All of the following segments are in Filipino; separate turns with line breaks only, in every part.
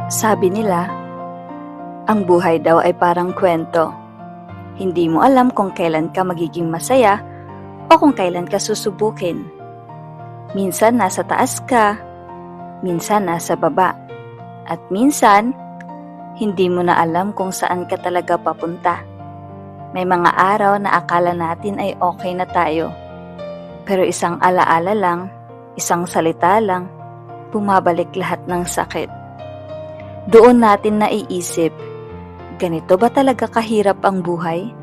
Sabi nila, ang buhay daw ay parang kwento. Hindi mo alam kung kailan ka magiging masaya o kung kailan ka susubukin. Minsan nasa taas ka, minsan nasa baba, at minsan hindi mo na alam kung saan ka talaga papunta. May mga araw na akala natin ay okay na tayo, pero isang alaala lang, isang salita lang, bumabalik lahat ng sakit. Doon natin naiisip, ganito ba talaga kahirap ang buhay?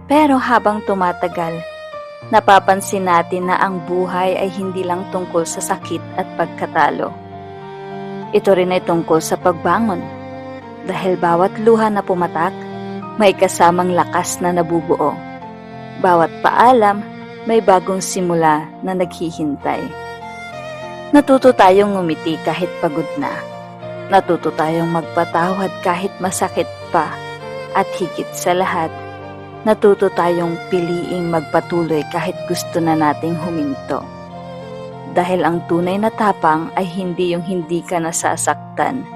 Pero habang tumatagal, napapansin natin na ang buhay ay hindi lang tungkol sa sakit at pagkatalo. Ito rin ay tungkol sa pagbangon, dahil bawat luha na pumatak, may kasamang lakas na nabubuo. Bawat paalam, may bagong simula na naghihintay. Natuto tayong ngumiti kahit pagod na. Natuto tayong magpatawad kahit masakit pa. At higit sa lahat, natuto tayong piliing magpatuloy kahit gusto na nating huminto. Dahil ang tunay na tapang ay hindi yung hindi ka nasasaktan,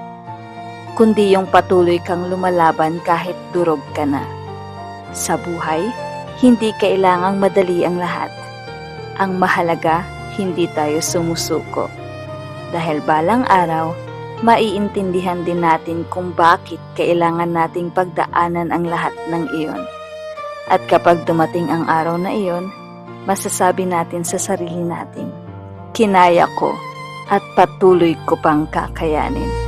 kundi yung patuloy kang lumalaban kahit durog ka na. Sa buhay, hindi kailangang madali ang lahat. Ang mahalaga, hindi tayo sumusuko. Dahil balang araw, maiintindihan din natin kung bakit kailangan nating pagdaanan ang lahat ng iyon. At kapag dumating ang araw na iyon, masasabi natin sa sarili natin, kinaya ko at patuloy ko pang kakayanin.